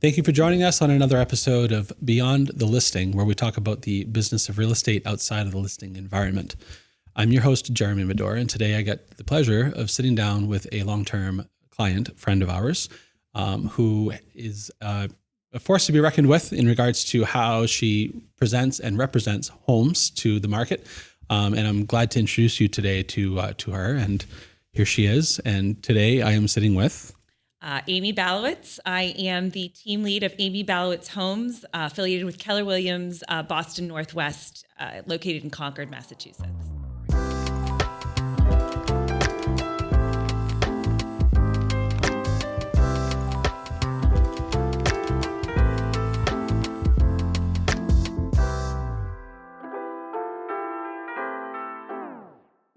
Thank you for joining us on another episode of Beyond the Listing, where we talk about the business of real estate outside of the listing environment. I'm your host, Jeremy Madore, and today I get the pleasure of sitting down with a long-term client, friend of ours, who is a force to be reckoned with in regards to how she presents and represents homes to the market. And I'm glad to introduce you today to her. And here she is. And today I am sitting with Amy Balewicz. I am the team lead of Amy Balewicz Homes, affiliated with Keller Williams Boston Northwest, located in Concord, Massachusetts.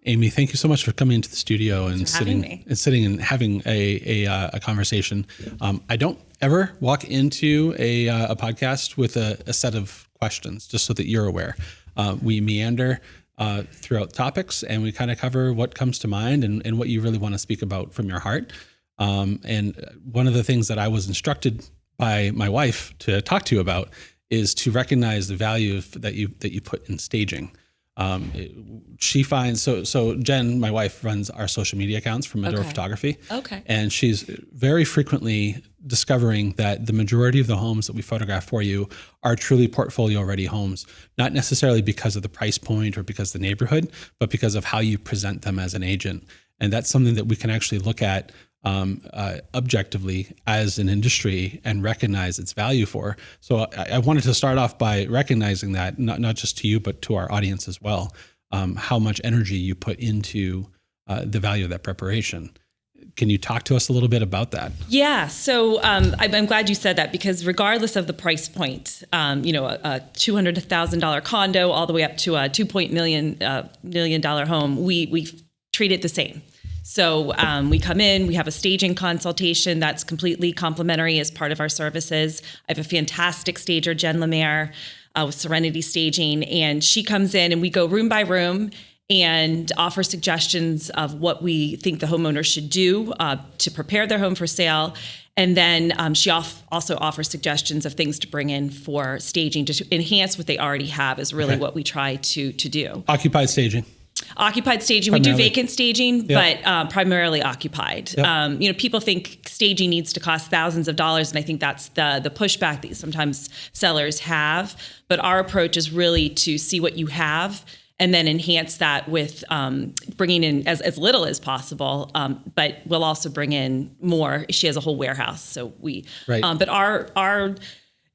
Amy, thank you so much for coming into the studio and sitting and having a conversation. I don't ever walk into a podcast with a set of questions, just so that you're aware. We meander throughout topics, and we kind of cover what comes to mind and what you really want to speak about from your heart. And one of the things that I was instructed by my wife to talk to you about is to recognize the value that you put in staging. She finds, so Jen, my wife, runs our social media accounts for Madore Photography. Okay. And she's very frequently discovering that the majority of the homes that we photograph for you are truly portfolio ready homes, not necessarily because of the price point or because of the neighborhood, but because of how you present them as an agent. And that's something that we can actually look at objectively as an industry and recognize its value for. So I wanted to start off by recognizing that, not just to you, but to our audience as well, how much energy you put into the value of that preparation. Can you talk to us a little bit about that? Yeah. So I'm glad you said that, because regardless of the price point, a $200,000 condo all the way up to a $2 million home, we treat it the same. So we come in, we have a staging consultation that's completely complimentary as part of our services. I have a fantastic stager, Jen Lemaire, with Serenity Staging, and she comes in and we go room by room and offer suggestions of what we think the homeowner should do to prepare their home for sale. And then she also offers suggestions of things to bring in for staging to enhance what they already have is really what we try to do. Occupied staging. Occupied staging. Primarily. We do vacant staging, but primarily occupied. Yep. People think staging needs to cost thousands of dollars, and I think that's the pushback that sometimes sellers have. But our approach is really to see what you have and then enhance that with bringing in as little as possible. But we'll also bring in more. She has a whole warehouse, so we. Right. But our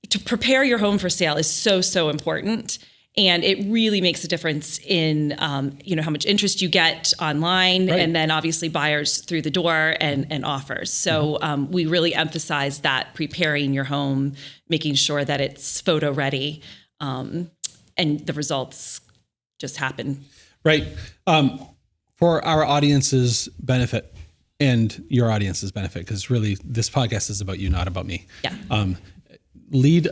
to prepare your home for sale is so important. And it really makes a difference in, how much interest you get online, and then obviously buyers through the door and offers. So we really emphasize that preparing your home, making sure that it's photo ready, and the results just happen. Right. For our audience's benefit and your audience's benefit, because really this podcast is about you, not about me. Yeah. Lead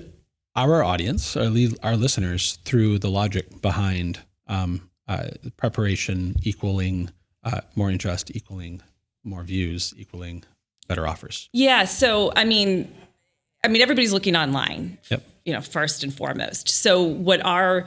our audience, or lead our listeners through the logic behind preparation equaling more interest, equaling more views, equaling better offers. Yeah. So, I mean, everybody's looking online. Yep. First and foremost. So we are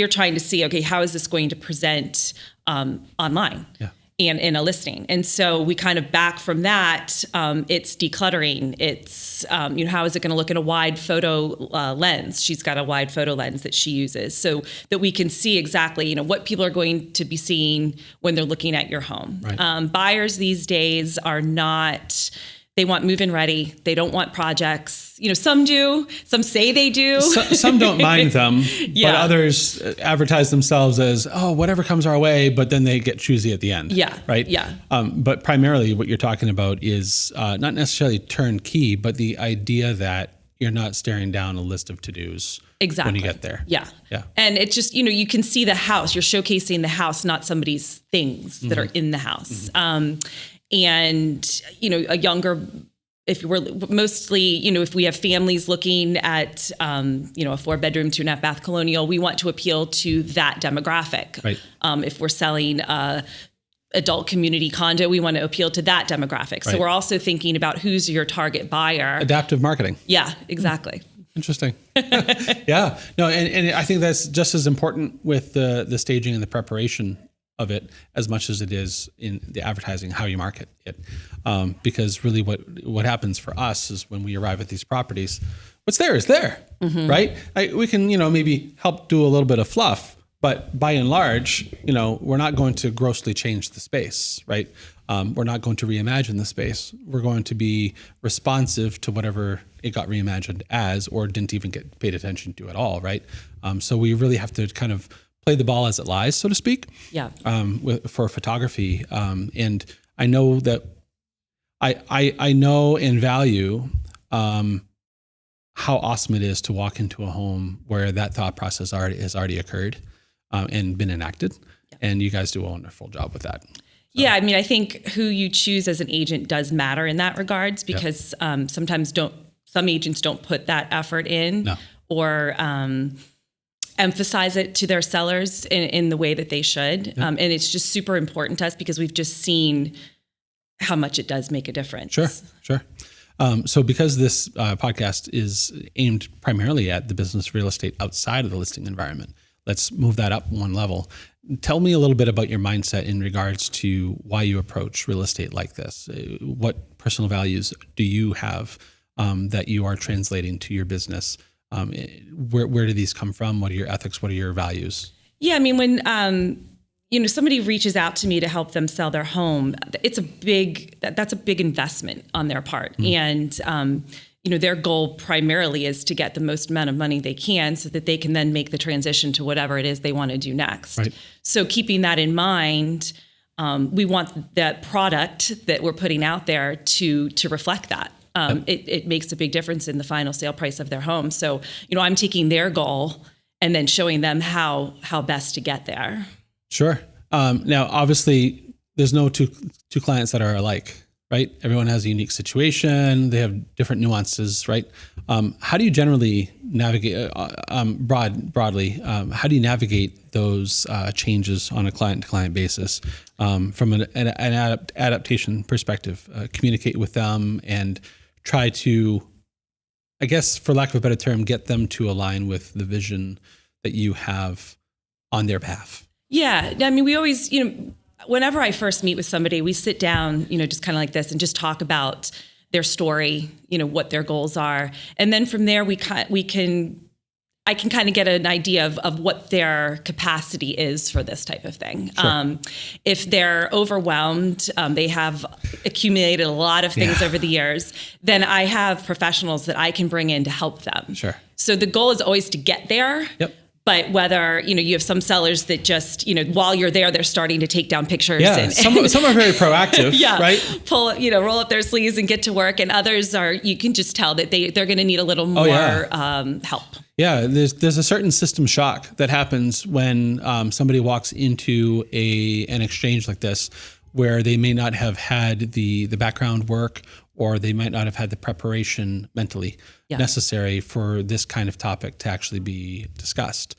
trying to see, okay, how is this going to present online? Yeah. And in a listing. And so we kind of back from that, it's decluttering. It's, how is it going to look in a wide photo lens? She's got a wide photo lens that she uses so that we can see exactly, what people are going to be seeing when they're looking at your home. Right. Buyers these days are not... They want move-in ready. They don't want projects. Some do. Some say they do. Some don't mind them, but others advertise themselves as, whatever comes our way, but then they get choosy at the end. Yeah. Right? Yeah. But primarily what you're talking about is not necessarily turnkey, but the idea that you're not staring down a list of to-dos when you get there. Yeah. Yeah. And it's just, you can see the house. You're showcasing the house, not somebody's things that are in the house. Mm-hmm. And, a younger, if we're mostly, if we have families looking at, a 4-bedroom, 2.5-bath colonial, we want to appeal to that demographic. Right. If we're selling adult community condo. We want to appeal to that demographic. So we're also thinking about who's your target buyer. Adaptive marketing. Yeah, exactly. Interesting. Yeah. No, and I think that's just as important with the staging and the preparation of it as much as it is in the advertising, how you market it. Because really what happens for us is when we arrive at these properties, what's there is there, right? We can, maybe help do a little bit of fluff, but by and large, we're not going to grossly change the space, right? We're not going to reimagine the space. We're going to be responsive to whatever it got reimagined as, or didn't even get paid attention to at all, right? So we really have to kind of play the ball as it lies, so to speak. Yeah. For photography, and I know that I know and value how awesome it is to walk into a home where that thought process has already occurred and been enacted, and you guys do a wonderful job with that. Yeah, I mean, I think who you choose as an agent does matter in that regards, because sometimes some agents don't put that effort in or emphasize it to their sellers in the way that they should. And it's just super important to us because we've just seen how much it does make a difference. Sure. So because this podcast is aimed primarily at the business real estate outside of the listing environment, let's move that up one level. Tell me a little bit about your mindset in regards to why you approach real estate like this. What personal values do you have that you are translating to your business? Where do these come from? What are your ethics? What are your values? Yeah, I mean, when somebody reaches out to me to help them sell their home, that's a big investment on their part. And their goal primarily is to get the most amount of money they can so that they can then make the transition to whatever it is they want to do next. Right. So keeping that in mind, we want that product that we're putting out there to reflect that. It makes a big difference in the final sale price of their home. So, I'm taking their goal and then showing them how best to get there. Sure. Now, obviously, there's no two clients that are alike, right? Everyone has a unique situation. They have different nuances, right? How do you generally navigate, broadly, how do you navigate those changes on a client-to-client basis from an adaptation perspective? Communicate with them and try to, I guess, for lack of a better term, get them to align with the vision that you have on their path. Yeah. I mean, we always, whenever I first meet with somebody, we sit down, just kind of like this and just talk about their story, what their goals are. And then from there, I can kind of get an idea of what their capacity is for this type of thing. Sure. If they're overwhelmed, they have accumulated a lot of things over the years, then I have professionals that I can bring in to help them. Sure. So the goal is always to get there. Yep. But whether, you have some sellers that just, while you're there, they're starting to take down pictures. Yeah, some are very proactive, right? Roll up their sleeves and get to work. And others you can just tell that they're going to need a little more help. Yeah, there's a certain system shock that happens when somebody walks into an exchange like this, where they may not have had the background work, or they might not have had the preparation mentally necessary for this kind of topic to actually be discussed.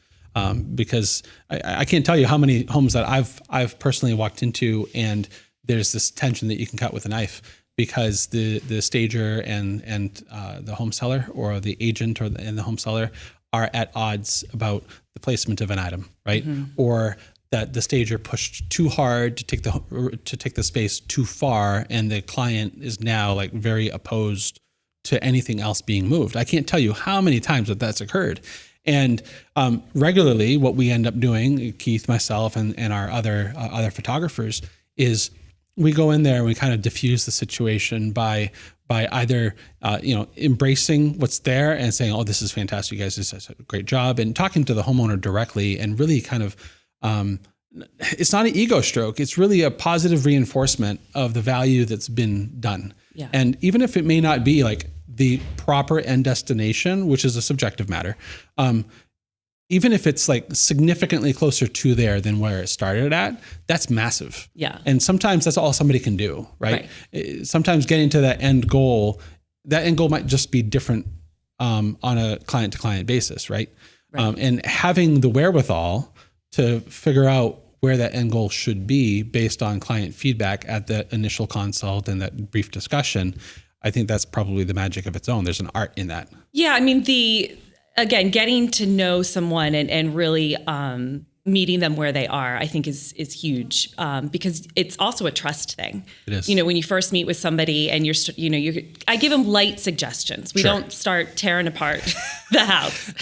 Because I can't tell you how many homes that I've personally walked into, and there's this tension that you can cut with a knife, because the stager and the home seller, or the agent and the home seller, are at odds about the placement of an item, right? Or that the stager pushed too hard to take the space too far, and the client is now like very opposed to anything else being moved. I can't tell you how many times that's occurred. And regularly, what we end up doing, Keith, myself, and our other photographers, is we go in there and we kind of diffuse the situation by either embracing what's there and saying, "Oh, this is fantastic, you guys did a great job," and talking to the homeowner directly, and really kind of it's not an ego stroke. It's really a positive reinforcement of the value that's been done. Yeah. And even if it may not be like the proper end destination, which is a subjective matter, even if it's like significantly closer to there than where it started at, that's massive. Yeah. And sometimes that's all somebody can do, right? Sometimes getting to that end goal might just be different on a client-to-client basis, right? And having the wherewithal to figure out where that end goal should be based on client feedback at the initial consult and that brief discussion, I think that's probably the magic of its own. There's an art in that. Yeah. I mean, again, getting to know someone and really, meeting them where they are, I think is huge, because it's also a trust thing. It is. When you first meet with somebody and I give them light suggestions. We don't start tearing apart the house.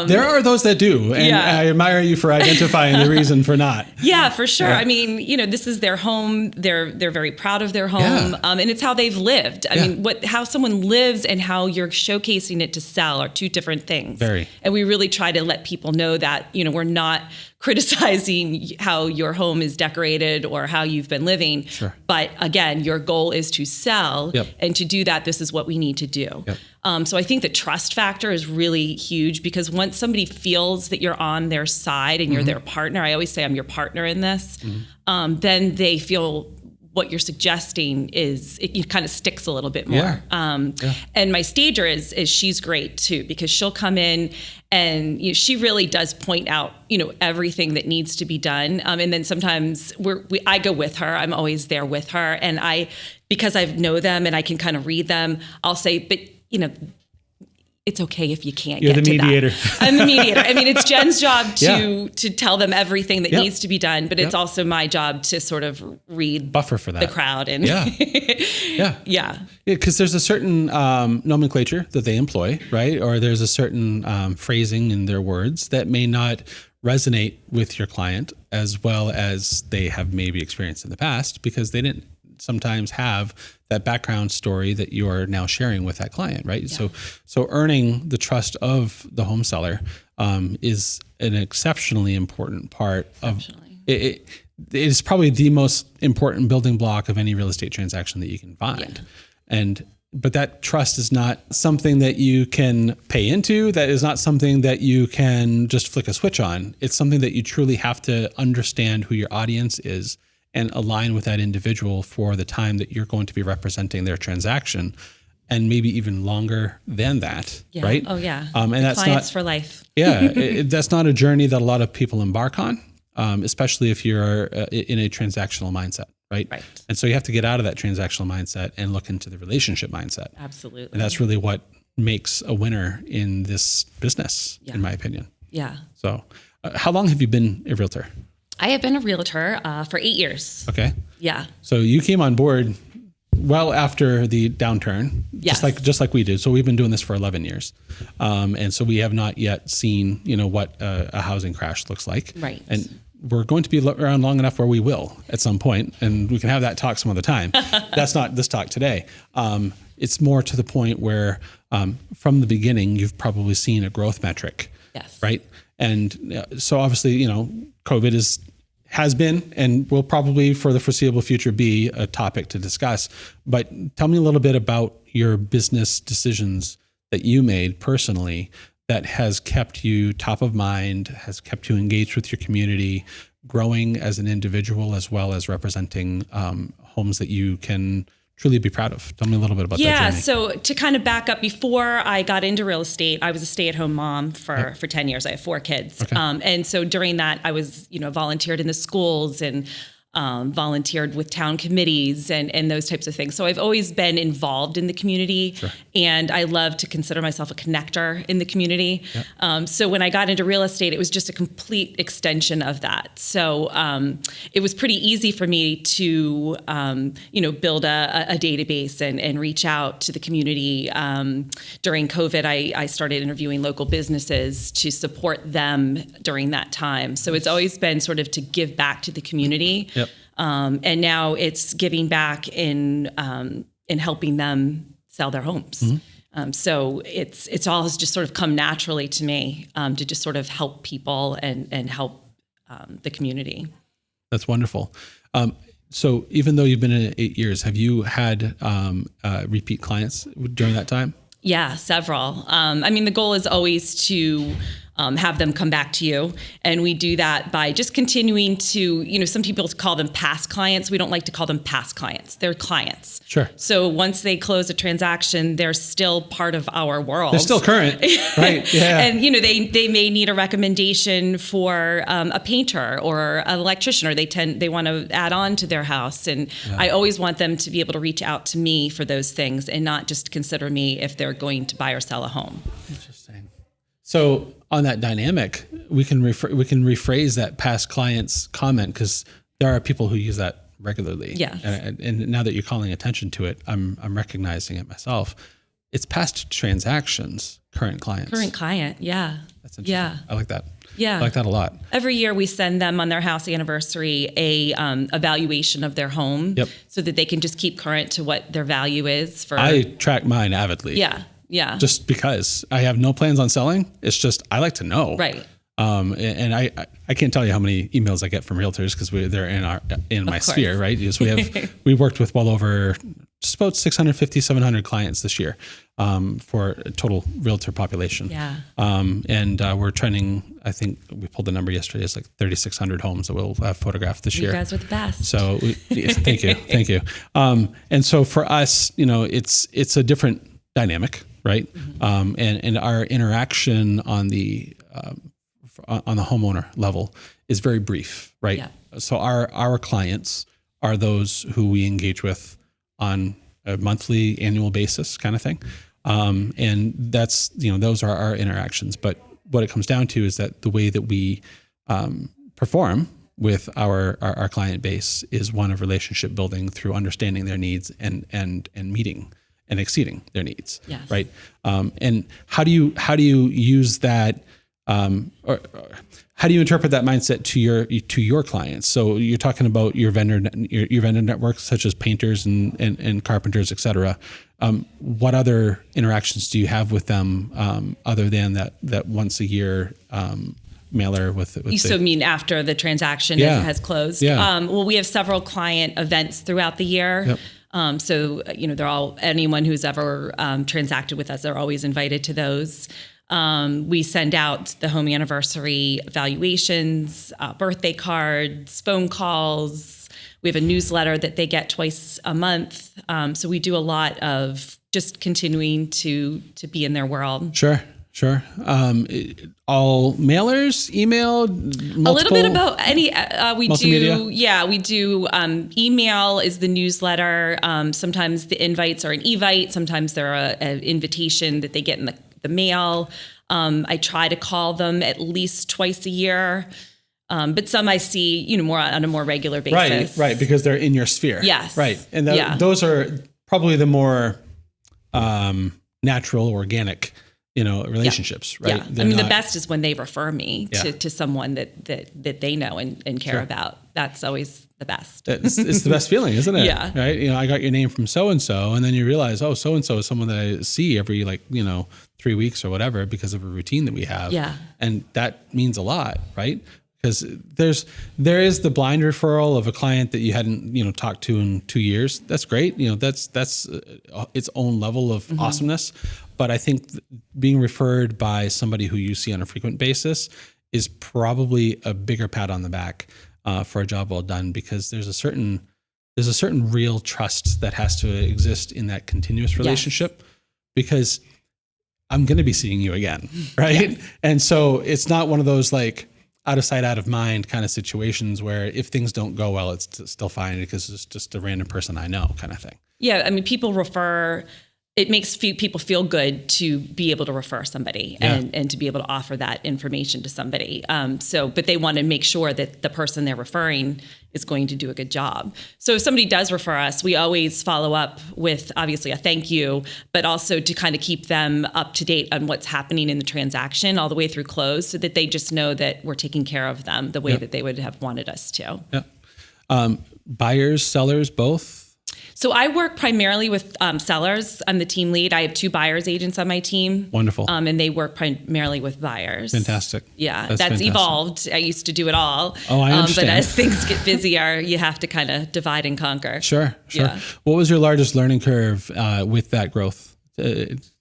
There are those that do, and I admire you for identifying the reason for not. Yeah, for sure. Yeah. I mean, this is their home. They're very proud of their home, and it's how they've lived. I mean, how someone lives and how you're showcasing it to sell are two different things. Very. And we really try to let people know that we're not criticizing how your home is decorated or how you've been living. Sure. But again, your goal is to sell. And to do that, this is what we need to do. So I think the trust factor is really huge, because once somebody feels that you're on their side and you're their partner, I always say I'm your partner in this, then they feel what you're suggesting it kind of sticks a little bit more. And my stager is she's great too, because she'll come in and she really does point out, everything that needs to be done. And then sometimes I go with her. I'm always there with her. And because I know them and I can kind of read them, I'll say, but it's okay if you can't You're get the to mediator. that. I'm the mediator. I mean, it's Jen's job to tell them everything that needs to be done, but it's also my job to sort of read buffer for that the crowd and because there's a certain nomenclature that they employ, right? Or there's a certain phrasing in their words that may not resonate with your client as well as they have maybe experienced in the past, because they didn't sometimes have that background story that you are now sharing with that client, right? So earning the trust of the home seller is an exceptionally important part of it. It is probably the most important building block of any real estate transaction that you can find. But that trust is not something that you can pay into. That is not something that you can just flick a switch on. It's something that you truly have to understand who your audience is and align with that individual for the time that you're going to be representing their transaction, and maybe even longer than that, right? Oh yeah. And that's clients not for life. That's not a journey that a lot of people embark on, especially if you're in a transactional mindset, right? Right. And so you have to get out of that transactional mindset and look into the relationship mindset. Absolutely. And that's really what makes a winner in this business, in my opinion. Yeah. So how long have you been a realtor? I have been a realtor for 8 years. Okay. Yeah. So you came on board well after the downturn, just like we did. So we've been doing this for 11 years. And so we have not yet seen, what a housing crash looks like. Right. And we're going to be around long enough where we will at some point, and we can have that talk some other time. That's not this talk today. It's more to the point where from the beginning, you've probably seen a growth metric. Yes. Right. And so obviously, COVID has been and will probably for the foreseeable future be a topic to discuss. But tell me a little bit about your business decisions that you made personally that has kept you top of mind, has kept you engaged with your community, growing as an individual as well as representing homes that you can truly be proud of. Tell me a little bit about that journey. Yeah, so to kind of back up, before I got into real estate, I was a stay-at-home mom for 10 years. I have 4 kids. Okay. And so during that, I was, volunteered in the schools and volunteered with town committees and those types of things. So I've always been involved in the community, and I love to consider myself a connector in the community. So when I got into real estate, it was just a complete extension of that. So it was pretty easy for me to, build a database and reach out to the community. During COVID, I started interviewing local businesses to support them during that time. So it's always been sort of to give back to the community. And now it's giving back in helping them sell their homes. So it's all has just sort of come naturally to me to just sort of help people and help the community. That's wonderful. So even though you've been in it 8 years, have you had repeat clients during that time? Yeah, several. The goal is always to have them come back to you. And we do that by just continuing to, some people call them past clients. We don't like to call them past clients. They're clients. Sure. So once they close a transaction, they're still part of our world. They're still current, right? Yeah. And, they may need a recommendation for a painter or an electrician, or they want to add on to their house. And I always want them to be able to reach out to me for those things and not just consider me if they're going to buy or sell a home. Interesting. So on that dynamic, we can rephrase that past client's comment, because there are people who use that regularly. Yeah. And now that you're calling attention to it, I'm recognizing it myself. It's past transactions, current clients. Current client, yeah. That's interesting. Yeah. I like that. Yeah. I like that a lot. Every year we send them on their house anniversary a evaluation of their home, so that they can just keep current to what their value is. I track mine avidly. Yeah. Yeah. Just because I have no plans on selling. It's just, I like to know. Right. And I can't tell you how many emails I get from realtors, because they're in my sphere, right? Because we worked with well over just about 650, 700 clients this year, for a total realtor population. Yeah. And we're trending, I think we pulled the number yesterday, it's like 3,600 homes that we'll have photographed this year. You guys are the best. So thank you. Thank you. And so for us, it's a different dynamic, right? Mm-hmm. And our interaction on the homeowner level is very brief, right? Yeah. So our clients are those who we engage with on a monthly, annual basis kind of thing. And that's, those are our interactions. But what it comes down to is that the way that we perform with our client base is one of relationship building through understanding their needs and meeting and exceeding their needs. Yes. Right. And how do you use that, or how do you interpret that mindset to your clients? So you're talking about your vendor networks, such as painters and carpenters, et cetera. What other interactions do you have with them, other than that once a year, mailer with you mean after the transaction has closed? Yeah. Well, we have several client events throughout the year. Yep. So, anyone who's ever transacted with us, they're always invited to those. We send out the home anniversary evaluations, birthday cards, phone calls. We have a newsletter that they get twice a month. So we do a lot of just continuing to be in their world. Sure. All mailers, email, multiple, a little bit about any. We multimedia? do. Yeah, we do. Email is the newsletter. Sometimes the invites are an evite. Sometimes they're an invitation that they get in the mail. I try to call them at least twice a year. But some I see, more on a more regular basis. Right, because they're in your sphere. Yes. Right. And those are probably the more natural, organic, relationships, right? Yeah. The best is when they refer me to someone that they know and care about. That's always the best. It's the best feeling, isn't it? Yeah. Right. I got your name from so-and-so, and then you realize, oh, so-and-so is someone that I see every 3 weeks or whatever because of a routine that we have. Yeah. And that means a lot, right? Because there is the blind referral of a client that you hadn't, talked to in 2 years. That's great. That's its own level of awesomeness. But I think being referred by somebody who you see on a frequent basis is probably a bigger pat on the back for a job well done, because there's a certain real trust that has to exist in that continuous relationship, because I'm going to be seeing you again, right? Yes. And so it's not one of those out of sight, out of mind kind of situations where if things don't go well, it's still fine because it's just a random person I know kind of thing. Yeah. People refer. It makes people feel good to be able to refer somebody and to be able to offer that information to somebody. But they want to make sure that the person they're referring is going to do a good job. So if somebody does refer us, we always follow up with obviously a thank you, but also to kind of keep them up to date on what's happening in the transaction all the way through close, so that they just know that we're taking care of them the way that they would have wanted us to. Yeah. Buyers, sellers, both? So I work primarily with sellers. I'm the team lead. I have 2 buyers agents on my team. Wonderful. And they work primarily with buyers. Fantastic. Yeah, that's evolved. I used to do it all. Oh, I understand. But as things get busier, you have to kind of divide and conquer. Sure. Yeah. What was your largest learning curve with that growth? Let's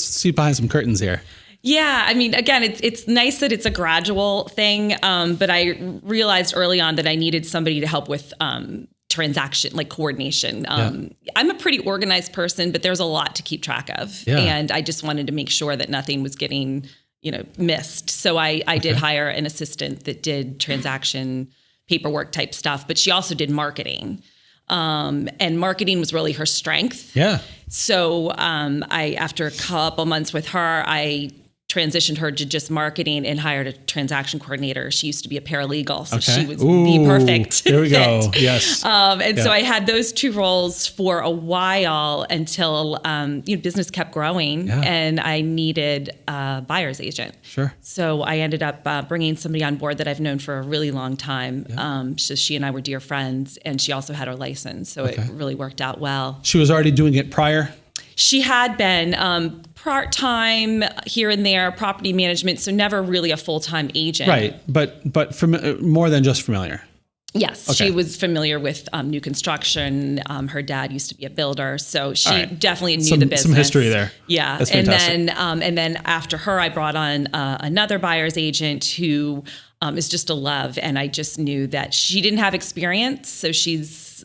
see behind some curtains here. Yeah, I mean, again, it's nice that it's a gradual thing, but I realized early on that I needed somebody to help with transaction, like coordination. I'm a pretty organized person, but there's a lot to keep track of. Yeah. And I just wanted to make sure that nothing was getting, missed. So I did hire an assistant that did transaction paperwork type stuff, but she also did marketing. And marketing was really her strength. Yeah. So after a couple months with her, I transitioned her to just marketing and hired a transaction coordinator. She used to be a paralegal, so she would be perfect. There we fit. go. Yes. So I had those two roles for a while until business kept growing and I needed a buyer's agent. Sure. So I ended up bringing somebody on board that I've known for a really long time. So she and I were dear friends, and she also had her license, so it really worked out well. She was already doing it prior? She had been part-time here and there, property management, so never really a full-time agent. Right, but more than just familiar. Yes, she was familiar with new construction. Her dad used to be a builder, so she definitely knew the business. Some history there. Yeah, that's fantastic. And then after her, I brought on another buyer's agent who is just a love, and I just knew that she didn't have experience, so she's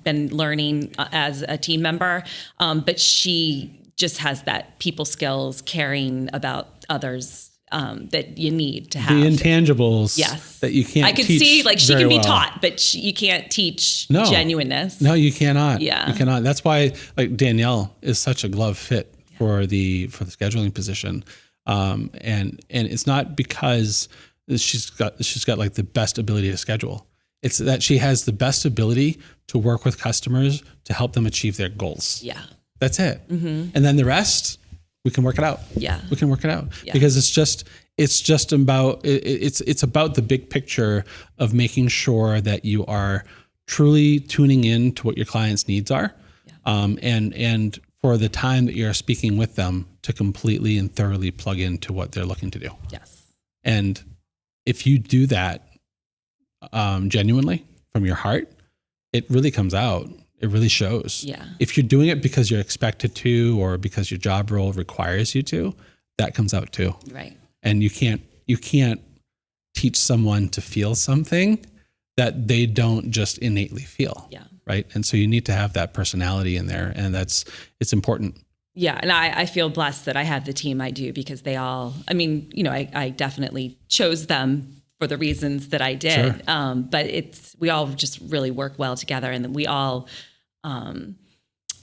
been learning as a team member, but she just has that people skills, caring about others that you need to have. The intangibles that you can't teach. I could see, like, she can be well. taught, but you can't teach genuineness. No, you cannot. Yeah. You cannot. That's why, like, Danielle is such a glove fit for the scheduling position. And it's not because she's got like the best ability to schedule. It's that she has the best ability to work with customers to help them achieve their goals. Yeah. That's it. Mm-hmm. And then the rest, we can work it out. Yeah. We can work it out because it's just about, it's about the big picture of making sure that you are truly tuning in to what your clients' needs are. Yeah. And for the time that you're speaking with them to completely and thoroughly plug into what they're looking to do. Yes. And if you do that genuinely from your heart, it really comes out. It really shows. Yeah. If you're doing it because you're expected to, or because your job role requires you to, that comes out too. Right. And you can't teach someone to feel something that they don't just innately feel. Yeah. Right. And so you need to have that personality in there, and it's important. Yeah. And I feel blessed that I have the team I do, because they all, I definitely chose them for the reasons that I did. Sure. But we all just really work well together, and we all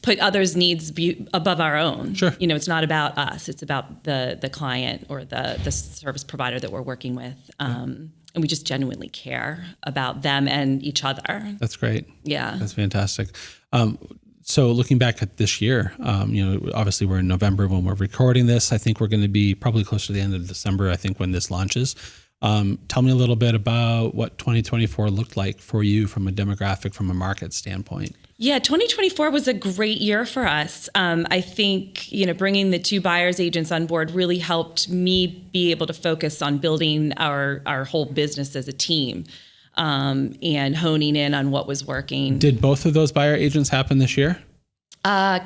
put others' needs above our own. Sure. It's not about us. It's about the client or the service provider that we're working with. And we just genuinely care about them and each other. That's great. Yeah. That's fantastic. So looking back at this year, obviously we're in November when we're recording this. I think we're going to be probably close to the end of December, I think, when this launches. Tell me a little bit about what 2024 looked like for you from a demographic, from a market standpoint. Yeah, 2024 was a great year for us. I think, bringing the two buyer's agents on board really helped me be able to focus on building our whole business as a team, and honing in on what was working. Did both of those buyer agents happen this year?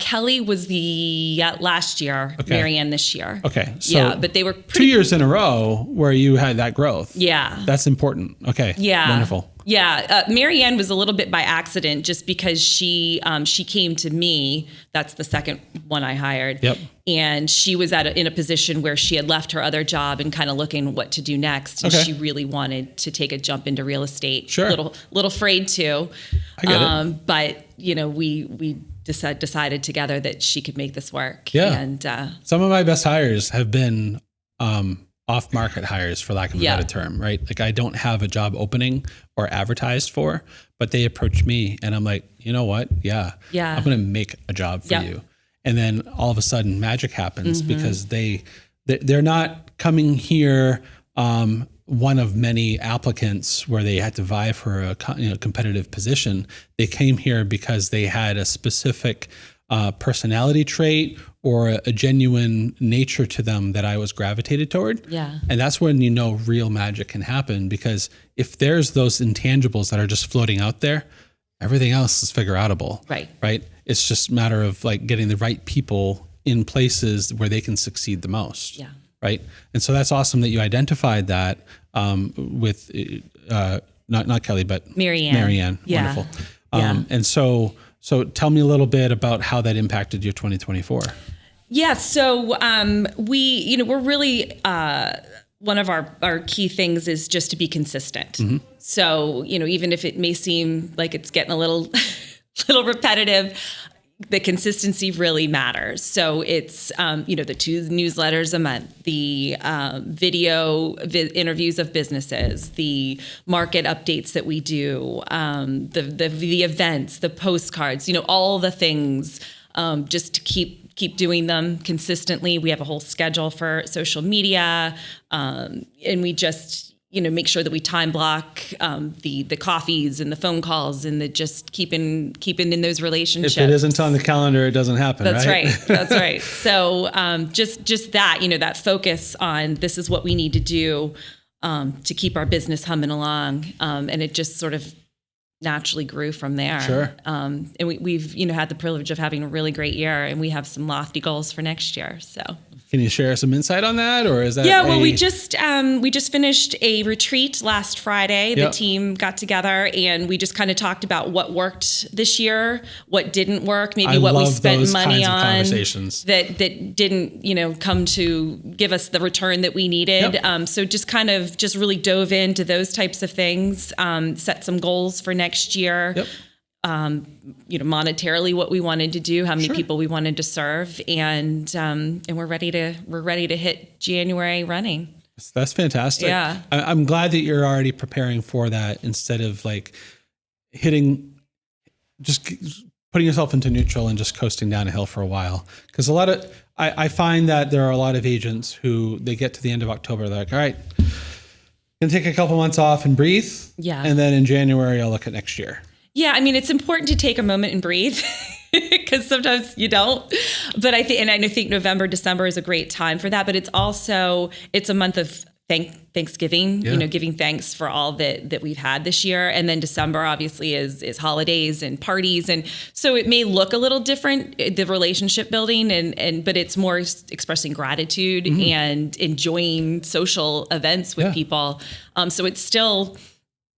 Kelly was the last year, okay. Marianne this year. Okay. So but they were 2 years in a row where you had that growth. Yeah. That's important. Okay. Yeah. Wonderful. Yeah. Marianne was a little bit by accident, just because she came to me. That's the second one I hired. Yep. And she was in a position where she had left her other job and kind of looking what to do next. And she really wanted to take a jump into real estate. Sure. Little afraid to. I get it. But, we decided together that she could make this work. Yeah. And some of my best hires have been off-market hires, for lack of a better term, right? Like, I don't have a job opening or advertised for, but they approach me and I'm like, you know what? Yeah. I'm going to make a job for you. And then all of a sudden magic happens, because they're not coming here one of many applicants where they had to vie for a competitive position. They came here because they had a specific personality trait or a genuine nature to them that I was gravitated toward. Yeah. And that's when real magic can happen, because if there's those intangibles that are just floating out there, everything else is figure outable. Right. It's just a matter of like getting the right people in places where they can succeed the most. Yeah. right? And so that's awesome that you identified that with not Kelly, but Marianne. Yeah. Wonderful. And so tell me a little bit about how that impacted your 2024. Yeah. So we're really one of our key things is just to be consistent. Mm-hmm. So, even if it may seem like it's getting a little repetitive, the consistency really matters. So it's, the 2 newsletters a month, the video interviews of businesses, the market updates that we do, the events, the postcards, all the things, just to keep doing them consistently. We have a whole schedule for social media, and we just, make sure that we time block the coffees and the phone calls and the just keeping in those relationships. If it isn't on the calendar, it doesn't happen. That's right. That's right. So just that, that focus on this is what we need to do to keep our business humming along, and it just sort of naturally grew from there. Sure. And we've had the privilege of having a really great year, and we have some lofty goals for next year. So. Can you share some insight on that, or is that? Yeah, well, we just finished a retreat last Friday. Yep. The team got together and we just kind of talked about what worked this year, what didn't work, maybe what we spent money on that didn't come to give us the return that we needed. Yep. So just really dove into those types of things, set some goals for next year. Yep. Monetarily what we wanted to do, how many people we wanted to serve, and we're ready to hit January running. That's fantastic. Yeah. I'm glad that you're already preparing for that instead of like just putting yourself into neutral and just coasting down a hill for a while. Because I find that there are a lot of agents who they get to the end of October, they're like, all right, gonna take a couple months off and breathe. Yeah. And then in January, I'll look at next year. Yeah, I mean, it's important to take a moment and breathe because sometimes you don't. But I think November, December is a great time for that. But it's a month of Thanksgiving, giving thanks for all that we've had this year. And then December obviously is holidays and parties. And so it may look a little different, the relationship building, but it's more expressing gratitude and enjoying social events with people. So it's still,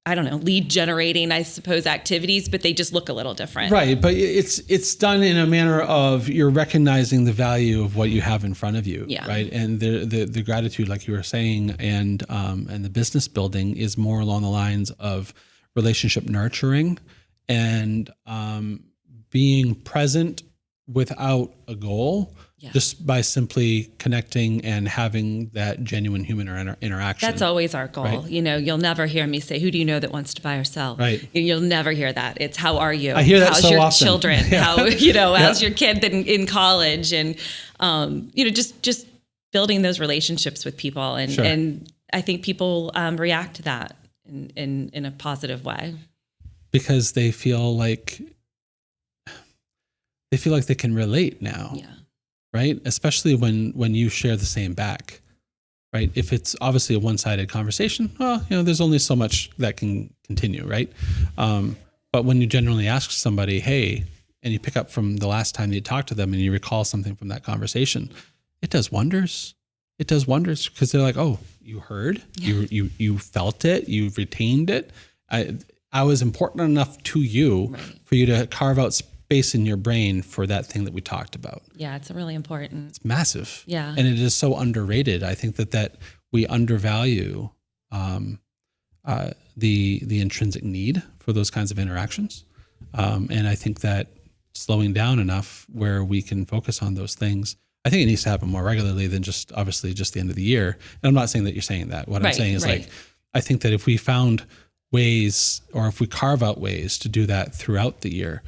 I don't know, lead generating, I suppose, activities, but they just look a little different. Right. But it's done in a manner of you're recognizing the value of what you have in front of you. Yeah. Right. And the gratitude, like you were saying, and the business building is more along the lines of relationship nurturing and being present without a goal. Yeah. Just by simply connecting and having that genuine human interaction. That's always our goal. Right. You'll never hear me say, who do you know that wants to buy or sell? Right. You'll never hear that. It's how are you? I hear that How's so your often. Children? Yeah. How, how's your kid in college? And, just building those relationships with people. And, sure. and I think people react to that in a positive way. Because they feel like they can relate now. Yeah. Right? Especially when you share the same back, right? If it's obviously a one-sided conversation, well, there's only so much that can continue, right? But when you generally ask somebody, hey, and you pick up from the last time you talked to them and you recall something from that conversation, it does wonders. It does wonders because they're like, oh, you heard, you felt it, you retained it. I was important enough to you for you to carve out space in your brain for that thing that we talked about. Yeah, it's really important. It's massive. Yeah. And it is so underrated. I think that we undervalue the intrinsic need for those kinds of interactions. And I think that slowing down enough where we can focus on those things, I think it needs to happen more regularly than just the end of the year. And I'm not saying that you're saying that. What I'm saying is I think that if we found ways, or if we carve out ways to do that throughout the year,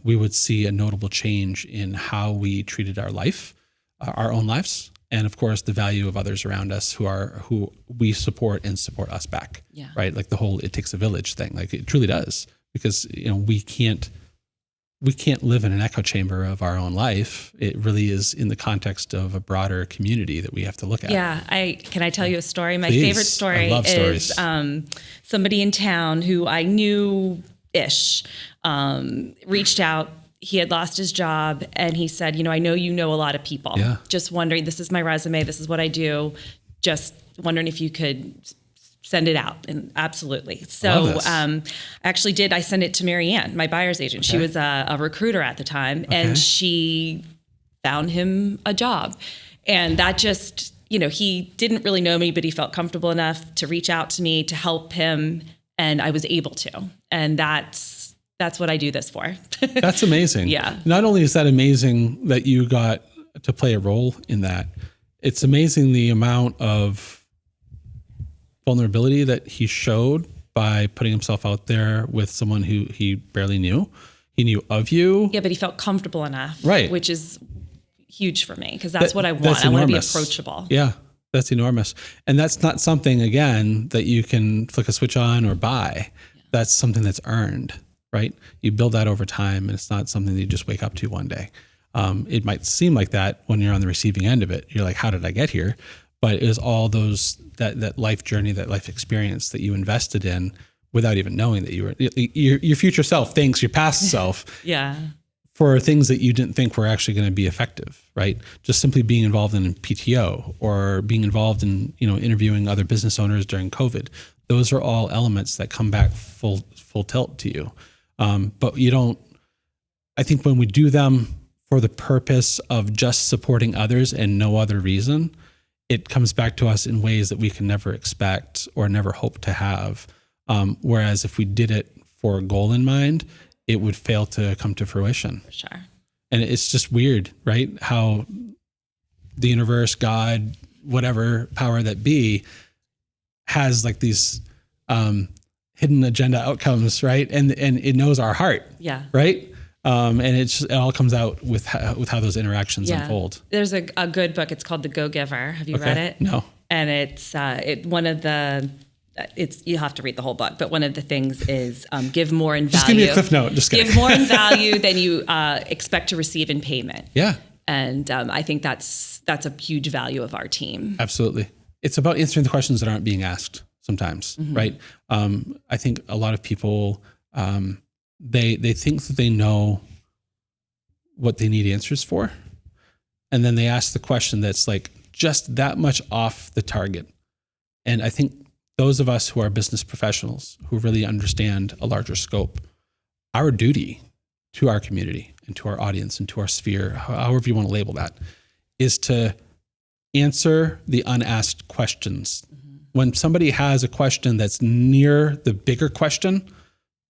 we would see a notable change in how we treated our life, our own lives, and of course the value of others around us who we support and support us back. Yeah. Right. Like the whole "it takes a village" thing. Like it truly does, because we can't live in an echo chamber of our own life. It really is in the context of a broader community that we have to look at. Yeah. Can I tell you a story? My Please. favorite story is somebody in town who I knew-ish reached out he had lost his job, and he said, I know you know a lot of people. Yeah. Just wondering, this is my resume, this is what I do. Just wondering if you could send it out. And absolutely. So I actually did. I sent it to Mary Ann, my buyer's agent. Okay. She was a recruiter at the time, and she found him a job. And that just, he didn't really know me, but he felt comfortable enough to reach out to me to help him. And I was able to. And that's what I do this for. That's amazing. Yeah. Not only is that amazing that you got to play a role in that, it's amazing the amount of vulnerability that he showed by putting himself out there with someone who he barely knew. He knew of you. Yeah, but he felt comfortable enough. Right. Which is huge for me, because that's what I want. I want to be approachable. Yeah, that's enormous. And that's not something, again, that you can flick a switch on or buy. Yeah. That's something that's earned, right? You build that over time, and it's not something that you just wake up to one day. It might seem like that when you're on the receiving end of it. You're like, how did I get here? But it was all that life journey, that life experience that you invested in without even knowing that you were your future self thanks your past self. Yeah. For things that you didn't think were actually going to be effective, right? Just simply being involved in PTO or being involved in, interviewing other business owners during COVID. Those are all elements that come back full tilt to you. But you don't, I think when we do them for the purpose of just supporting others and no other reason, it comes back to us in ways that we can never expect or never hope to have. Whereas if we did it for a goal in mind, it would fail to come to fruition. For sure. And it's just weird, right? How the universe, God, whatever power that be, has like these hidden agenda outcomes, right? And it knows our heart. Yeah. Right. And it all comes out with how those interactions unfold. There's a good book. It's called The Go-Giver. Have you read it? No. And it's one of the. You have to read the whole book, but one of the things is give more in value. Just give me a cliff note. Just kidding. Give more in value than you expect to receive in payment. Yeah. And I think that's a huge value of our team. Absolutely. It's about answering the questions that aren't being asked sometimes, right? I think a lot of people, they think that they know what they need answers for. And then they ask the question that's like just that much off the target. And I think those of us who are business professionals who really understand a larger scope, our duty to our community and to our audience and to our sphere, however you want to label that, is to answer the unasked questions. When somebody has a question that's near the bigger question,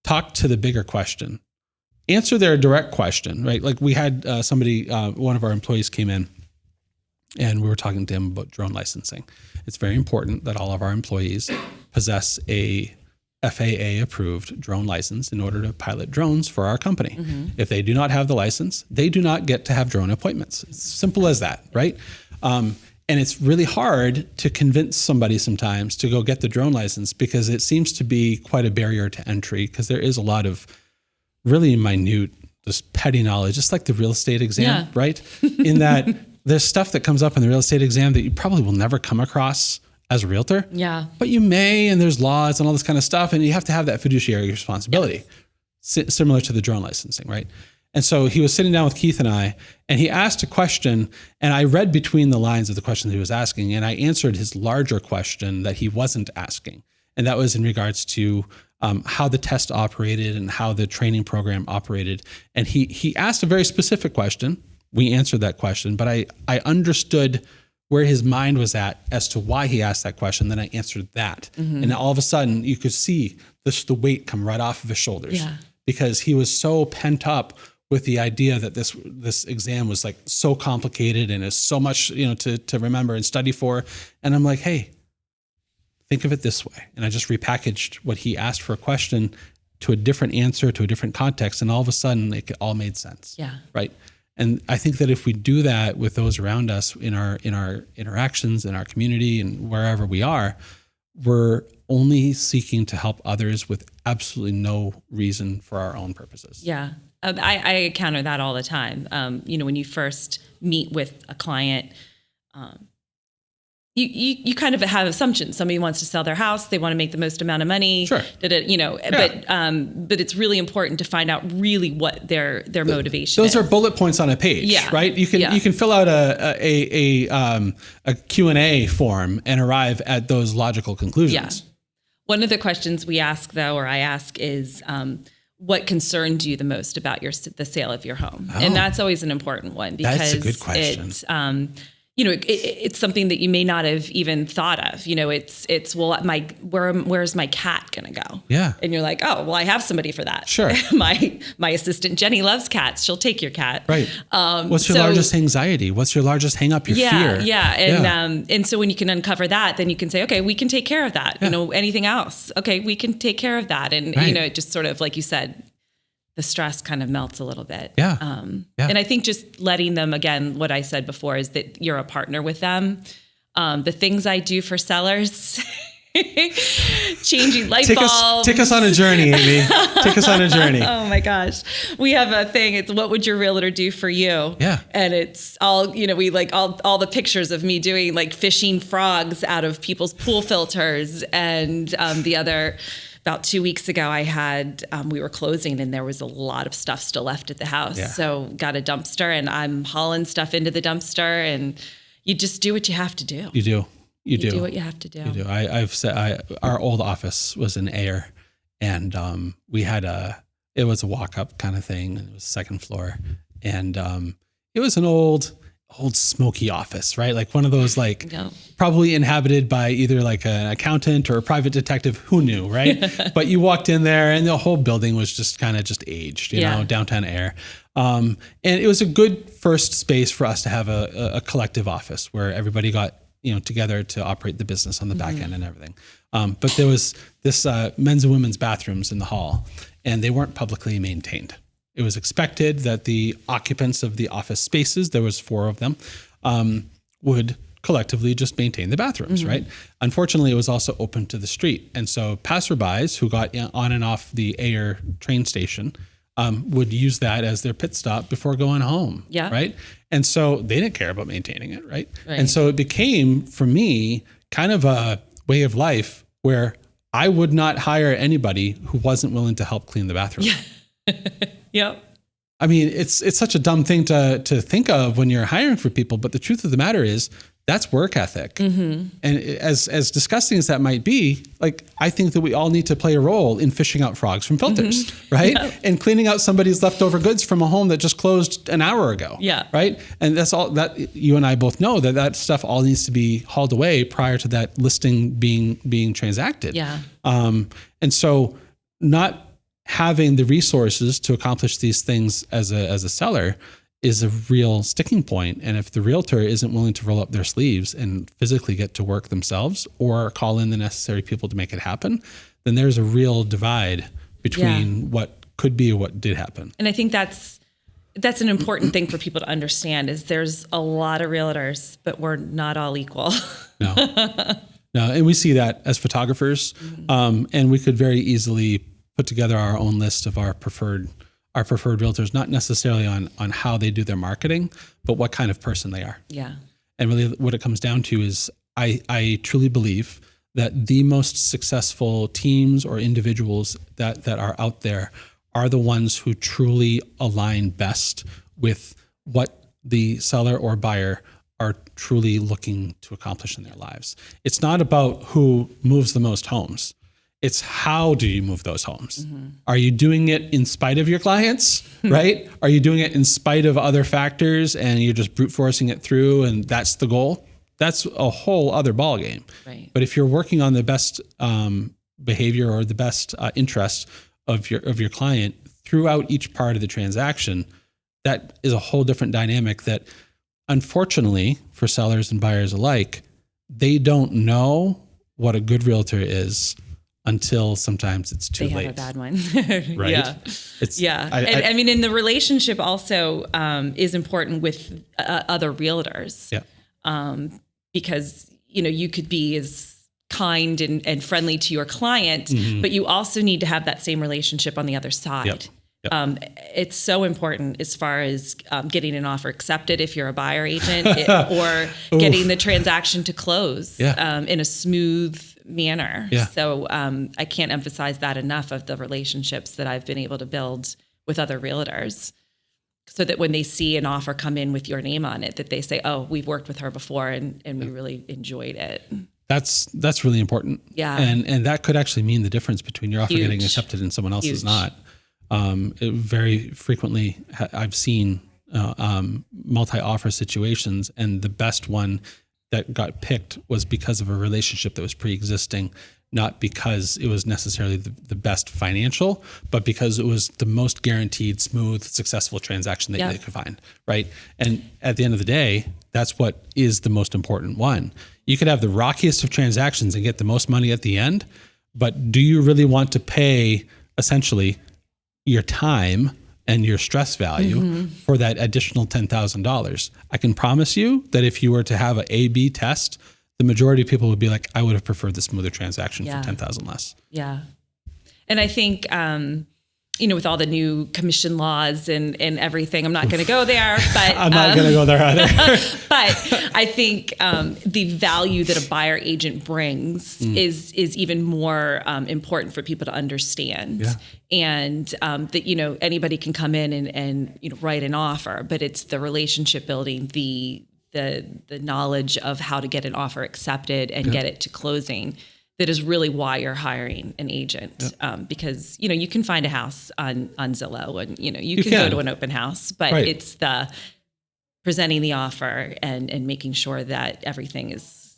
talk to the bigger question. Answer their direct question, right? Like we had somebody, one of our employees came in, and we were talking to him about drone licensing. It's very important that all of our employees possess a FAA-approved drone license in order to pilot drones for our company. If they do not have the license, they do not get to have drone appointments. It's simple as that, right? And it's really hard to convince somebody sometimes to go get the drone license because it seems to be quite a barrier to entry because there is a lot of really minute, just petty knowledge, just like the real estate exam, right? In that there's stuff that comes up in the real estate exam that you probably will never come across as a realtor. Yeah. But you may, and there's laws and all this kind of stuff, and you have to have that fiduciary responsibility, similar to the drone licensing, right? And so he was sitting down with Keith and I, and he asked a question, and I read between the lines of the questions he was asking, and I answered his larger question that he wasn't asking. And that was in regards to how the test operated and how the training program operated. And he asked a very specific question. We answered that question, but I understood where his mind was at as to why he asked that question. Then I answered that. And all of a sudden you could see the weight come right off of his shoulders because he was so pent up with the idea that this exam was like so complicated and is so much, to remember and study for. And I'm like, hey, think of it this way. And I just repackaged what he asked for a question to a different answer, to a different context. And all of a sudden it all made sense. Yeah. Right. And I think that if we do that with those around us in our interactions, in our community and wherever we are, we're only seeking to help others with absolutely no reason for our own purposes. Yeah. I encounter that all the time. When you first meet with a client, you kind of have assumptions. Somebody wants to sell their house. They want to make the most amount of money. Sure. But it's really important to find out really what their motivation is. Those are bullet points on a page, right? You can fill out a Q&A form and arrive at those logical conclusions. Yeah. One of the questions we ask, though, or I ask, is what concerned you the most about the sale of your home? Oh, and that's always an important one because that's a good question. It's something that you may not have even thought of. Where's my cat gonna go? Yeah. And you're like, oh, well, I have somebody for that. Sure. my assistant Jenny loves cats. She'll take your cat. Right. What's your largest anxiety? What's your largest hang up? Your fear? Yeah. And so when you can uncover that, then you can say, okay, we can take care of that. Yeah. Anything else? Okay, we can take care of that. And it just sort of, like you said, the stress kind of melts a little bit. Yeah. And I think just letting them, again, what I said before is that you're a partner with them. The things I do for sellers, changing light bulbs. Take us on a journey, Amy. Take us on a journey. Oh my gosh. We have a thing. It's what would your realtor do for you? Yeah. And it's all, we like all the pictures of me doing like fishing frogs out of people's pool filters. And about 2 weeks ago, I had, we were closing and there was a lot of stuff still left at the house. Yeah. So got a dumpster and I'm hauling stuff into the dumpster, and you just do what you have to do. You do. You do what you have to do. You do. I've said, our old office was in Ayer, and we had it was a walk up kind of thing. And it was second floor, and it was an old smoky office, right? Like one of those, probably inhabited by either like an accountant or a private detective, who knew, right? But you walked in there and the whole building was just kind of aged, you know, downtown Ayer. And it was a good first space for us to have a collective office where everybody got, together to operate the business on the back end and everything. But there was this men's and women's bathrooms in the hall, and they weren't publicly maintained. It was expected that the occupants of the office spaces, there was 4 of them, would collectively just maintain the bathrooms, right? Unfortunately, it was also open to the street. And so passerbys who got on and off the Ayer train station would use that as their pit stop before going home, right? And so they didn't care about maintaining it, right? And so it became, for me, kind of a way of life where I would not hire anybody who wasn't willing to help clean the bathroom. Yep. I mean, it's such a dumb thing to think of when you're hiring for people, but the truth of the matter is that's work ethic. And as disgusting as that might be, I think that we all need to play a role in fishing out frogs from filters, right? Yep. And cleaning out somebody's leftover goods from a home that just closed an hour ago. Yeah. Right. And that's all that you and I both know that stuff all needs to be hauled away prior to that listing being transacted. Yeah. And so not having the resources to accomplish these things as a seller is a real sticking point. And if the realtor isn't willing to roll up their sleeves and physically get to work themselves or call in the necessary people to make it happen, then there's a real divide between what could be or what did happen. And I think that's an important thing for people to understand is there's a lot of realtors, but we're not all equal. No, and we see that as photographers. And we could very easily put together our own list of our preferred realtors, not necessarily on how they do their marketing, but what kind of person they are. Yeah. And really what it comes down to is I truly believe that the most successful teams or individuals that are out there are the ones who truly align best with what the seller or buyer are truly looking to accomplish in their lives. It's not about who moves the most homes. It's how do you move those homes? Are you doing it in spite of your clients, right? Are you doing it in spite of other factors and you're just brute forcing it through and that's the goal? That's a whole other ballgame. Right. But if you're working on the best behavior or the best interest of your client throughout each part of the transaction, that is a whole different dynamic that unfortunately for sellers and buyers alike, they don't know what a good realtor is until sometimes it's too late. They have a bad one. Right? Yeah. I mean, and the relationship also is important with other realtors. Yeah. Because, you could be as kind and friendly to your client, but you also need to have that same relationship on the other side. Yep. Yep. It's so important as far as getting an offer accepted if you're a buyer agent or getting the transaction to close in a smooth manner. Yeah. So I can't emphasize that enough, of the relationships that I've been able to build with other realtors, so that when they see an offer come in with your name on it, that they say, oh, we've worked with her before and we really enjoyed it. That's really important. Yeah. And that could actually mean the difference between your offer getting accepted and someone else's not. Very frequently I've seen multi-offer situations, and the best one that got picked was because of a relationship that was pre-existing, not because it was necessarily the best financial, but because it was the most guaranteed, smooth, successful transaction that they could find, right? And at the end of the day, that's what is the most important one. You could have the rockiest of transactions and get the most money at the end, but do you really want to pay essentially your time and your stress value for that additional $10,000? I can promise you that if you were to have an A/B test, the majority of people would be like, I would have preferred the smoother transaction for $10,000 less. Yeah. And I think, with all the new commission laws and everything, I'm not going to go there, but I'm not going to go there either. But I think the value that a buyer agent brings is even more important for people to understand. Yeah. And that, anybody can come in and write an offer, but it's the relationship building, the knowledge of how to get an offer accepted and get it to closing, that is really why you're hiring an agent. Because, you can find a house on Zillow and, you can go to an open house, but it's the presenting the offer and making sure that everything is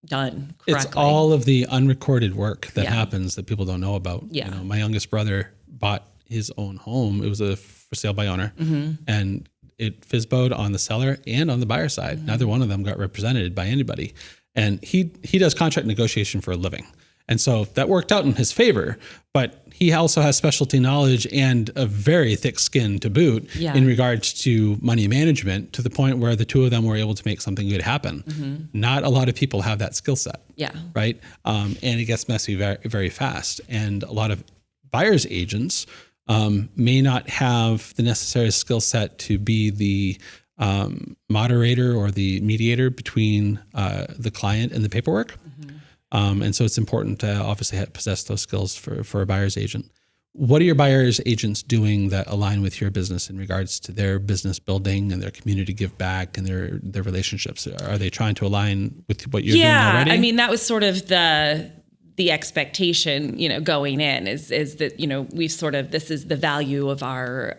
done correctly. It's all of the unrecorded work that happens that people don't know about. Yeah. My youngest brother bought his own home. It was a for sale by owner, and it FSBO'd on the seller and on the buyer side. Neither one of them got represented by anybody. And he does contract negotiation for a living. And so that worked out in his favor, but he also has specialty knowledge and a very thick skin to boot in regards to money management, to the point where the two of them were able to make something good happen. Not a lot of people have that skill set. Yeah. Right. And it gets messy very, very fast. And a lot of buyer's agents may not have the necessary skill set to be the moderator or the mediator between the client and the paperwork. And so it's important to obviously possess those skills for a buyer's agent. What are your buyer's agents doing that align with your business in regards to their business building and their community give back and their relationships? Are they trying to align with what you're doing already? I mean, that was sort of the expectation, going in is that, we've sort of, this is the value of our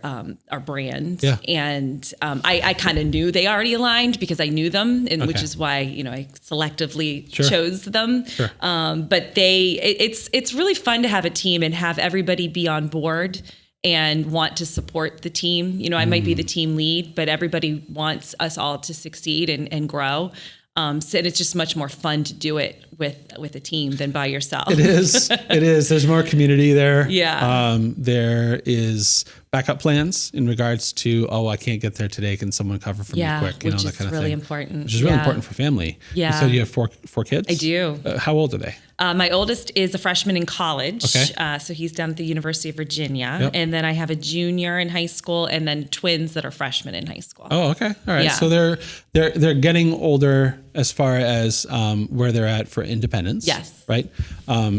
brand. Yeah. And I kind of knew they already aligned because I knew them, and which is why, I selectively chose them. Sure. But it's really fun to have a team and have everybody be on board and want to support the team. I might be the team lead, but everybody wants us all to succeed and grow. So it's just much more fun to do it with a team than by yourself. It is. There's more community there. Yeah. There is backup plans in regards to, I can't get there today. Can someone cover for me quick? Which is really important. Which is really important for family. Yeah. So you have four kids? I do. How old are they? My oldest is a freshman in college. Okay. So he's down at the University of Virginia. Yep. And then I have a junior in high school, and then twins that are freshmen in high school. Oh, okay. All right. Yeah. So they're getting older as far as where they're at for independence. Yes. Right.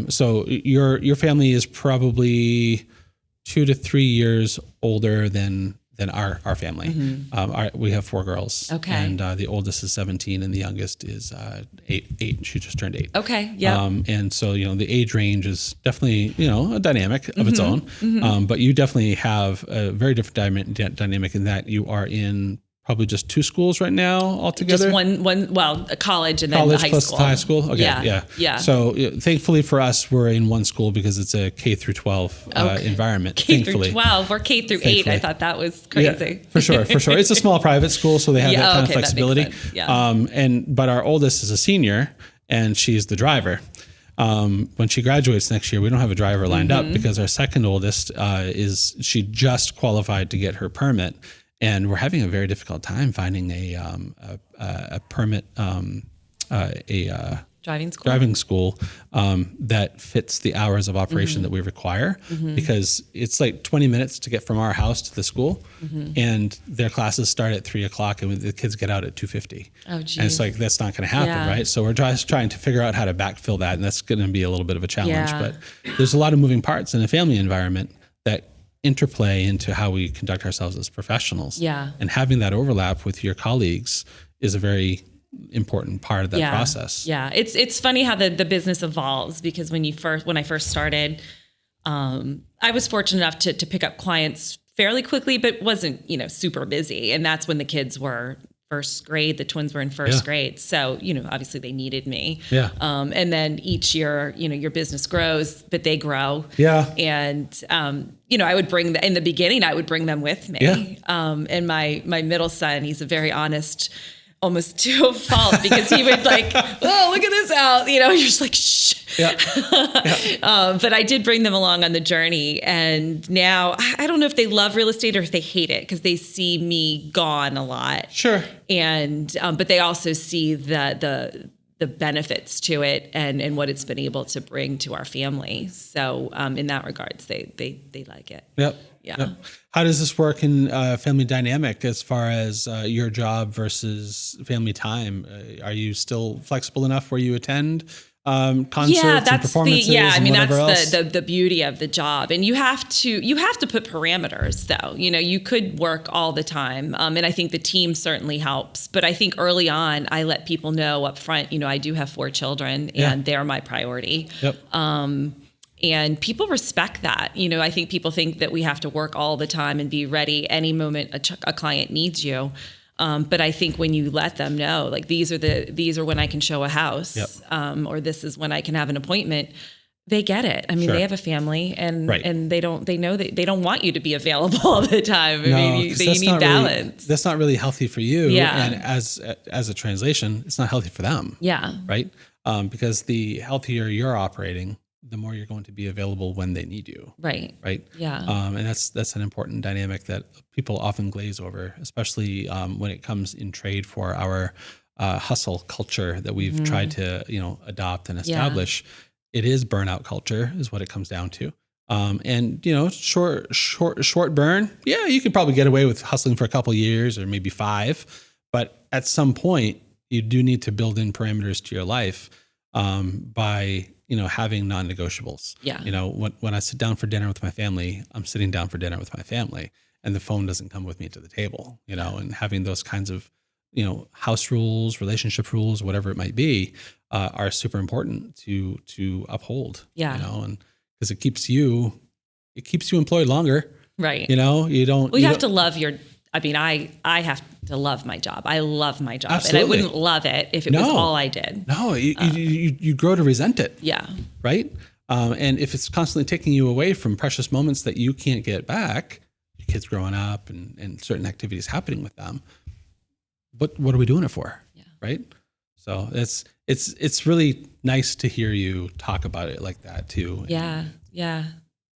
So your family is probably 2 to 3 years older than our family. We have 4 girls. Okay. And the oldest is 17 and the youngest is 8. She just turned 8. Okay. Yeah. And so, the age range is definitely, a dynamic of its own. But you definitely have a very different dynamic in that you are in probably just 2 schools right now altogether. Just one, a college and then the high plus school. High school. Okay. Yeah. So thankfully for us, we're in one school because it's a K through 12 environment. K through 12 or K through 8. I thought that was crazy. Yeah, for sure. It's a small private school, so they have that kind of flexibility. That makes sense. But our oldest is a senior, and she's the driver. When she graduates next year, we don't have a driver lined up because our second oldest she just qualified to get her permit. And we're having a very difficult time finding a permit, driving school that fits the hours of operation that we require, because it's like 20 minutes to get from our house to the school, and their classes start at 3:00 and the kids get out at 2:50. Oh, geez. And it's like, that's not going to happen, right? So we're just trying to figure out how to backfill that, and that's going to be a little bit of a challenge. But there's a lot of moving parts in a family environment that interplay into how we conduct ourselves as professionals. Yeah. And having that overlap with your colleagues is a very important part of that process. Yeah. It's funny how the business evolves, because when I first started, I was fortunate enough to pick up clients fairly quickly, but wasn't, super busy. And that's when the kids were first grade. The twins were in first grade. So, obviously they needed me. Yeah. And then each year, your business grows, but they grow. Yeah. And, I would in the beginning, I would bring them with me. Yeah. And my middle son, he's a very honest, almost to a fault, because he would like, oh, look at this out. You're just like, shh. Yeah. But I did bring them along on the journey. And now I don't know if they love real estate or if they hate it, because they see me gone a lot. Sure. And, but they also see the benefits to it and what it's been able to bring to our family. So in that regards, they like it. Yep. Yeah. Yep. How does this work in family dynamic as far as your job versus family time? Are you still flexible enough where you attend concerts and performances? That's the beauty of the job. And you have to put parameters though. You could work all the time. And I think the team certainly helps. But I think early on, I let people know up front, I do have 4 children and they're my priority. Yep. And people respect that. I think people think that we have to work all the time and be ready any moment a client needs you. But I think when you let them know, like these are when I can show a house, or this is when I can have an appointment, they get it. I mean, they have a family, and they know that they don't want you to be available all the time. You need balance. That's not really healthy for you. Yeah. And as a translation, it's not healthy for them. Yeah. Right. Because the healthier you're operating, the more you're going to be available when they need you. Right. Right. Yeah. And that's an important dynamic that people often glaze over, especially when it comes in trade for our hustle culture that we've tried to, adopt and establish. It is burnout culture is what it comes down to. And short burn. Yeah. You could probably get away with hustling for a couple of years or maybe 5, but at some point you do need to build in parameters to your life, by, having non-negotiables. Yeah. When I sit down for dinner with my family, I'm sitting down for dinner with my family, and the phone doesn't come with me to the table, and having those kinds of, house rules, relationship rules, whatever it might be, are super important to uphold. Yeah. And because it keeps you employed longer. Right. You have to love I have to love my job. I love my job. Absolutely. And I wouldn't love it if it was all I did. No, you grow to resent it. Yeah. Right. And if it's constantly taking you away from precious moments that you can't get back, your kids growing up and certain activities happening with them, what are we doing it for? Yeah. Right. So it's really nice to hear you talk about it like that too. Yeah. Yeah.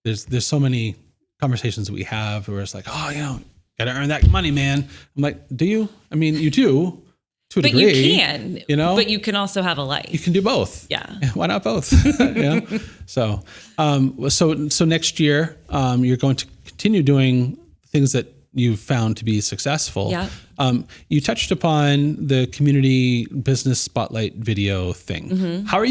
There's so many conversations that we have where it's like, got to earn that money, man. I'm like, do you? I mean, you do to a degree. But you can, but you can also have a life. You can do both. Yeah. Why not both? So next year, you're going to continue doing things that you've found to be successful. Yeah. You touched upon the community business spotlight video thing. Mm-hmm. How are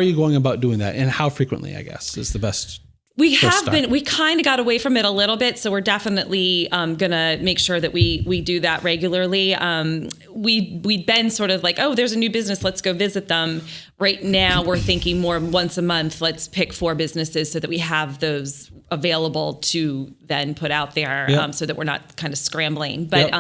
you going about doing that, and how frequently, I guess, is the best? We kind of got away from it a little bit. So we're definitely going to make sure that we do that regularly. We'd been sort of like, oh, there's a new business, let's go visit them. Right now we're thinking more once a month, let's pick 4 businesses so that we have those available to then put out there, so that we're not kind of scrambling. But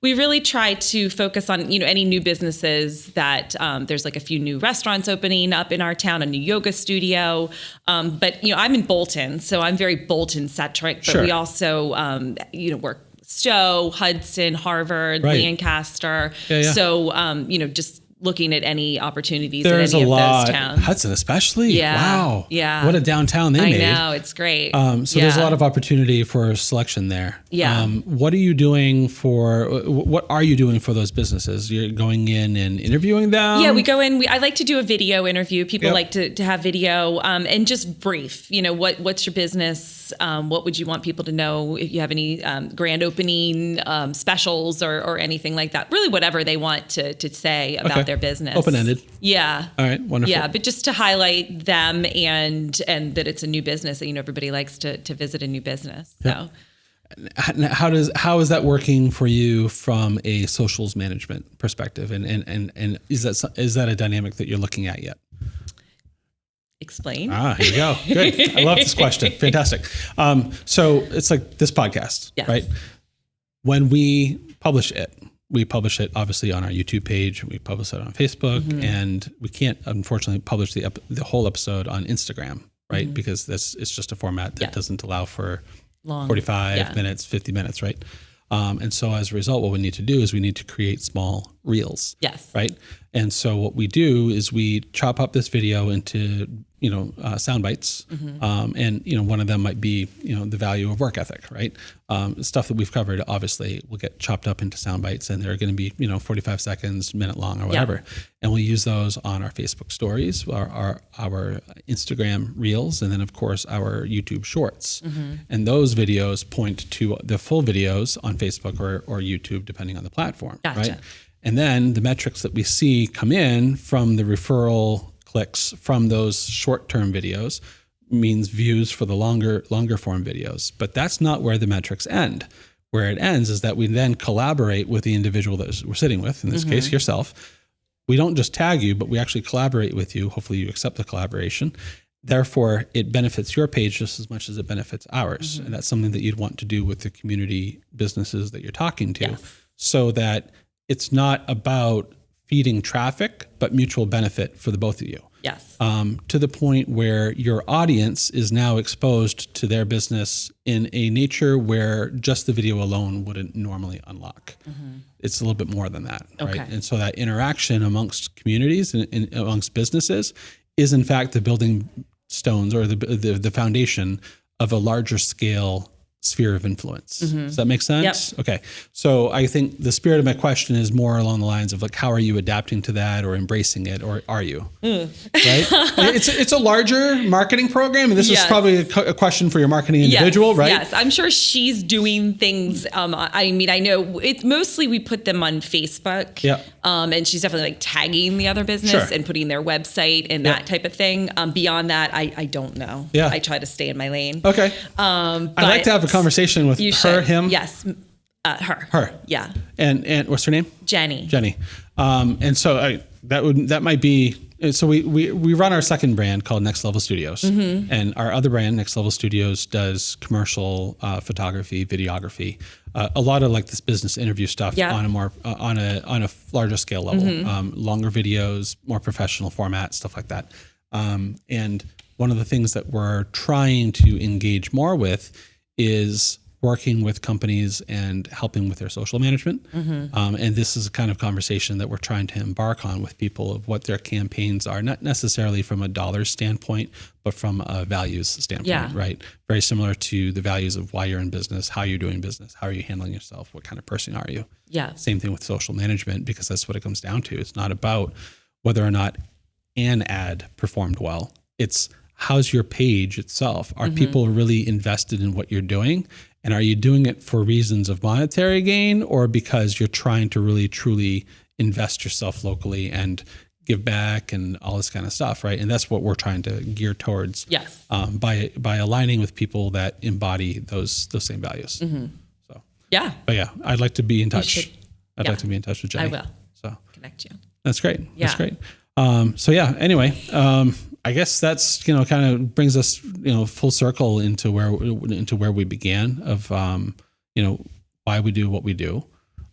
we really try to focus on, any new businesses that there's like a few new restaurants opening up in our town, a new yoga studio. But, I'm in Bolton, so I'm very Bolton centric, but we also, work Stowe, Hudson, Harvard, Lancaster. Yeah. So, just looking at any opportunities There's in any a of lot. those towns. Hudson especially. Yeah. Wow. Yeah. What a downtown they made. I know, it's great. So there's a lot of opportunity for selection there. Yeah. What are you doing for those businesses? You're going in and interviewing them? Yeah, we go in. I like to do a video interview. People like to have video and just brief. What's your business? What would you want people to know? If you have any grand opening specials or anything like that. Really, whatever they want to say about their business. Open-ended. Yeah. All right. Wonderful. Yeah, but just to highlight them and that it's a new business. That everybody likes to visit a new business. So. How is that working for you from a socials management perspective? And is that a dynamic that you're looking at yet? Explain. Here we go. Good. I love this question. Fantastic. So it's like this podcast, right? When we publish it obviously on our YouTube page. We publish it on Facebook, and we can't unfortunately publish the whole episode on Instagram, right? Because it's just a format that doesn't allow for long, 45 minutes, 50 minutes, right? And so as a result, what we need to do is we need to create small reels. Yes. Right. And so what we do is we chop up this video into, sound bites. And, one of them might be, the value of work ethic, right? Stuff that we've covered, obviously, will get chopped up into sound bites, and they're going to be, 45 seconds, minute long or whatever. Yeah. And we'll use those on our Facebook stories, our Instagram reels, and then of course our YouTube shorts. And those videos point to the full videos on Facebook or YouTube, depending on the platform. Gotcha. Right? And then the metrics that we see come in from the referral clicks from those short-term videos means views for the longer form videos. But that's not where the metrics end. Where it ends is that we then collaborate with the individual that we're sitting with, in this case, yourself. We don't just tag you, but we actually collaborate with you. Hopefully you accept the collaboration. Therefore, it benefits your page just as much as it benefits ours. And that's something that you'd want to do with the community businesses that you're talking to, so that it's not about feeding traffic, but mutual benefit for the both of you. Yes. To the point where your audience is now exposed to their business in a nature where just the video alone wouldn't normally unlock. It's a little bit more than that, right? And so that interaction amongst communities and amongst businesses is in fact the building stones or the foundation of a larger scale sphere of influence. Does that make sense? Yep. Okay. So I think the spirit of my question is more along the lines of like, how are you adapting to that or embracing it, or are you? Right? It's a larger marketing program, and this is probably a question for your marketing individual, right? Yes, I'm sure she's doing things. I know it's mostly we put them on Facebook. Yeah. And she's definitely like tagging the other business and putting their website and that type of thing. Beyond that, I don't know. Yeah. I try to stay in my lane. Okay. I'd like to have a conversation with her, him. Yes. Her. Her. Yeah. And what's her name? Jenny. And so that might be, so we run our second brand called Next Level Studios, and our other brand, Next Level Studios, does commercial photography, videography, a lot of like this business interview stuff on a more on a larger scale level, longer videos, more professional format, stuff like that. And one of the things that we're trying to engage more with is working with companies and helping with their social management. And this is a kind of conversation that we're trying to embark on with people of what their campaigns are, not necessarily from a dollars standpoint, but from a values standpoint, right? Very similar to the values of why you're in business, how you're doing business, how are you handling yourself, what kind of person are you? Yeah. Same thing with social management, because that's what it comes down to. It's not about whether or not an ad performed well. It's how's your page itself? Are people really invested in what you're doing? And are you doing it for reasons of monetary gain, or because you're trying to really, truly invest yourself locally and give back and all this kind of stuff, right? And that's what we're trying to gear towards by aligning with people that embody those same values. So I'd like to be in touch. I'd like to be in touch with Jenny. I will. So connect you. That's great. Yeah. That's great. Anyway, I guess that's, kind of brings us, full circle into where we began of, why we do what we do.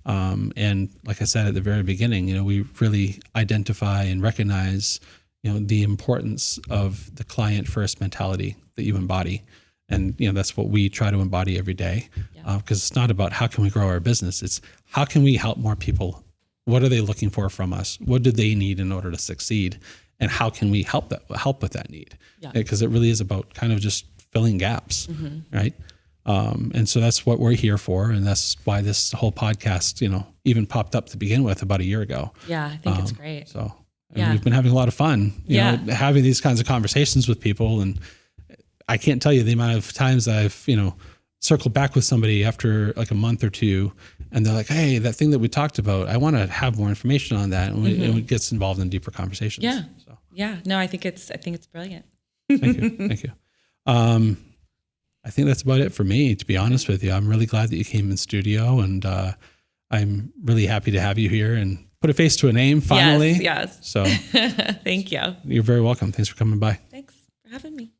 And like I said at the very beginning, we really identify and recognize, the importance of the client first mentality that you embody. And, that's what we try to embody every day, because it's not about how can we grow our business. It's how can we help more people What are they looking for from us? What do they need in order to succeed? And how can we help with that need? Because it really is about kind of just filling gaps, right? And so that's what we're here for. And that's why this whole podcast, even popped up to begin with about a year ago. Yeah, I think it's great. So we've been having a lot of fun, having these kinds of conversations with people. And I can't tell you the amount of times I've, circled back with somebody after like a month or two, and they're like, "Hey, that thing that we talked about, I want to have more information on that," and it gets involved in deeper conversations. Yeah. So. Yeah. No, I think it's brilliant. Thank you. I think that's about it for me, to be honest with you. I'm really glad that you came in studio, and I'm really happy to have you here and put a face to a name finally. Yes. So thank you. You're very welcome. Thanks for coming by. Thanks for having me.